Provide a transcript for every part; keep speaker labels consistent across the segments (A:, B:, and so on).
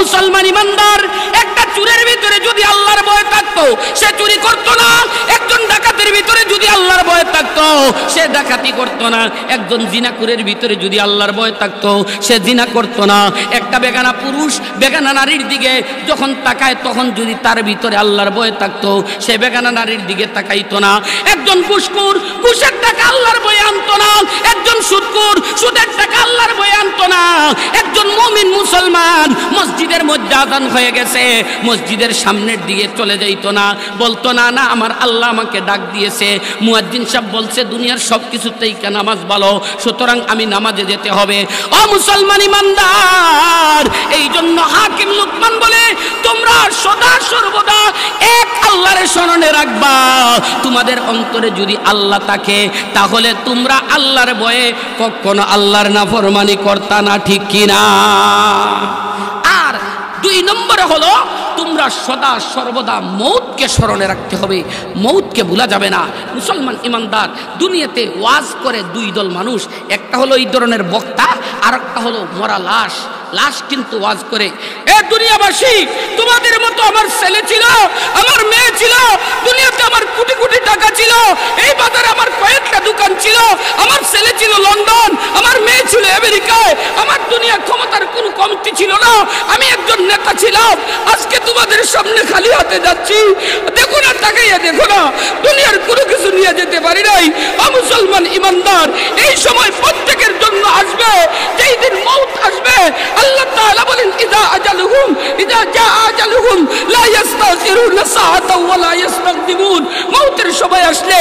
A: মুসলমান ইমানদার, একটা চুরের ভিতরে যদি আল্লাহর ভয় থাকতো সে চুরি করতো না। একজন ডাকাতের ভিতরে যদি আল্লাহর ভয় থাকতো সে ডাকাতি করতো না। একজন জিনাকুরের ভিতরে যদি আল্লাহর ভয় থাকতো সে জিনা করতো না। একটা বেগানা পুরুষ বেগানা নারীর দিকে যখন তাকায় তখন যদি তার ভিতরে আল্লাহর ভয় থাকতো সে বেগানা নারীর দিকে তাকাইতো না। একজন ঘুষখোর ঘুষের টাকা আল্লাহর ভয় আনতো না। একজন সুদখোর সুদের টাকা আল্লাহর ভয় আনতো না। একজন মুমিন মুসলমান মসজিদের মধ্যে আযান হয়ে গেছে, মসজিদের সামনের দিকে চলে যাইতো না, বলতো না না আমার আল্লাহ আমাকে ডাক দিয়েছে, মুয়াজ্জিন সাহেব বলছে দুনিয়ার সব কিছুতেই কে নামাজ ভালো, সুতরাং আমি নামাজে যেতে হবে। ও মুসলমান ইমানদার, এই জন্য হাকিম লুকমান বলে তোমরা সদা সর্বদা এক আল্লাহর স্মরণে রাখবা। তোমাদের অন্তরে যদি আল্লাহ থাকে তাহলে তোমরা আল্লাহর ভয়ে কখনো আল্লাহর নাফরমানি করতা না, ঠিক কিনা? আর 2 নম্বরে হলো তোমরা সদা সর্বদা মৌতকে স্মরণে রাখতে হবে, মৌতকে ভুলা যাবে না। মুসলমান ইমানদার, দুনিয়াতে ওয়াজ করে 2 দল মানুষ, একটা হলো এই ধরনের বক্তা, আর একটা হলো মরা লাশ। লাশ কিন্তু ওয়াজ করে, এ দুনিয়াবাসী তোমাদের মতো আমার ছেলে ছিল, আমার মেয়ে ছিল, দুনিয়াতে আমার কোটি কোটি টাকা ছিল, এই বাজারে আমার কয়েকটা দোকান ছিল, আমার ছেলে ছিল লন্ডন, আমার মেয়ে ছিল আমেরিকায়, আমার দুনিয়া ক্ষমতার কোনো কমতি ছিল না, আমি একজন নেতা ছিলাম। আজকে তোমাদের সামনে খালি হাতে যাচ্ছি, দেখো না, তাকাইয়া দেখো না, দুনিয়ার কোনো কিছু নিয়ে যেতে পারি নাই। ও মুসলমান ইমানদার, এই সময় প্রত্যেকের জন্য আসবে, যেই দিন মউত আসবে। আল্লাহ তাআলা বলেন ইযা আজালুহুম ইযা জা আজালুহুম লা ইস্তাখিরুনা সাআতাও ওয়া লা ইস্তাকদিমুন। মউতের সময় আসলে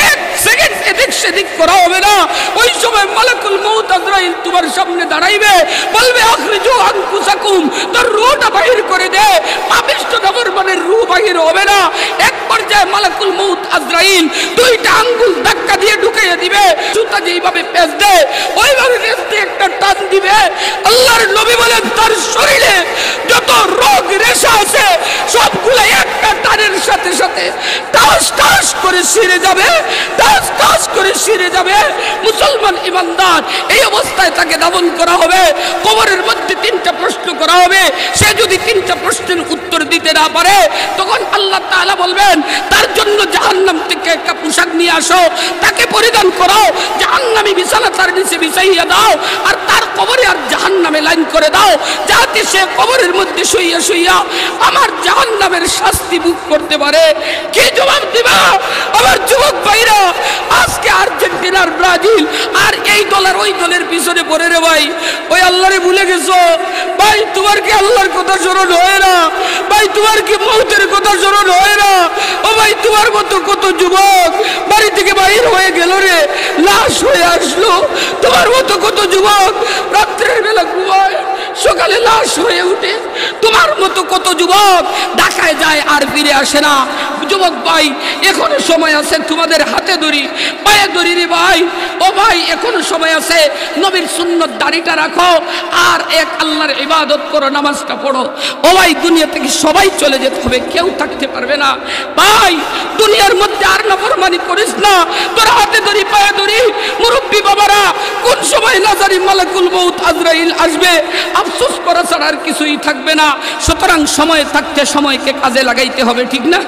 A: 1 সেকেন্ড এদিক সেদিক করা হবে না। ওই সময় মালাকুল মউত আজরাইল তোমার সামনে দাঁড়াইবে, বলবে আখরিজু আনফুসাকুম, তোর রূহটা বাহির করে দে। পাপিষ্ঠ নাফরমানের রূহ বাহির হবে না। এক পর্যায়ে মালাকুল মউত আজরাইল 2টা আঙ্গুল ধাক্কা দিয়ে ঢুকাইয়া দিবে, জুতা যেইভাবে পেঁচ দেয় ওইভাবে পেঁচ দিয়ে একটা টান দিবে। আল্লাহর নবী বলেন তার শরীরে যত রোগ রেশা আছে সবগুলো একটা টানের সাথে সাথে টাস টাস করে ছিঁড়ে যাবে, টাস টাস করে ছিঁড়ে যাবে। মুসলমান ইমানদার, এই অবস্থায় তাকে দাফন করা হবে। কবরের মধ্যে 3টা প্রশ্ন করা হবে। সে যদি 3টা প্রশ্নের উত্তর দিতে না পারে তখন আল্লাহ তাআলা বলবেন তার জন্য জাহান্নাম থেকে একটা পোশাক নিয়ে আসো, তাকে পরিধান করো, জাহান্নামী বিছানা তার নিচে বিছাইয়া দাও, আর তার কবরে আর জাহান্নামে লাইন করে দাও, যাতে সে কবরের মধ্যে শুইয়া শুইয়া আমার জাহান্নামের শাস্তি ভোগ করতে পারে। কি জবাব দিবা আমার যুবক ভাইরা? আজকে আর্জেন্টিনার ব্রাজিল আর এই দলের ওই দলের পিছনে পড়ে রে ভাই, ওই আল্লাহরে ভুলে গেছো ভাই। তোমার কি আল্লাহর কথা স্মরণ হয় না ভাই? তোমার কি মউতের কথা স্মরণ হয় না? ও ভাই, তোমার মতো কত যুবক বাড়ি থেকে বাইর হয়ে গেল রে, লাশ হয়ে আসলো। তোমার মতো কত যুবক রাত্রের বেলা ঘুমায়, সকালে লাশ হয়ে উঠে। তোমার মতো কত যুবক ঢাকায় যায় আর ফিরে আসে না। যুবক ভাই, এখনো সময় আছে, তোমাদের হাতে ধরি পায়ে ধরি রে ভাই। ও ভাই, এখনো সময় আছে, নবীর সুন্নত দাড়িটা রাখো আর এক আল্লাহর ইবাদত করো, নামাজটা পড়ো। ও ভাই, দুনিয়া থেকে সবাই চলে যেতে হবে, কেউ থাকতে পারবে না ভাই। দুনিয়ার মধ্যে আর নাফরমানি করিস না, তোর হাতে ধরি পায়ে ধরি। মুরব্বী বাবারা, কোন সময় না জানি মালাকুল মউত আজরাইল আসবে, আফসোস করা ছাড়া আর কিছুই থাকবে না। সুতরাং সময় থাকতে সময়কে কাজে লাগাইতে হবে, ঠিক না?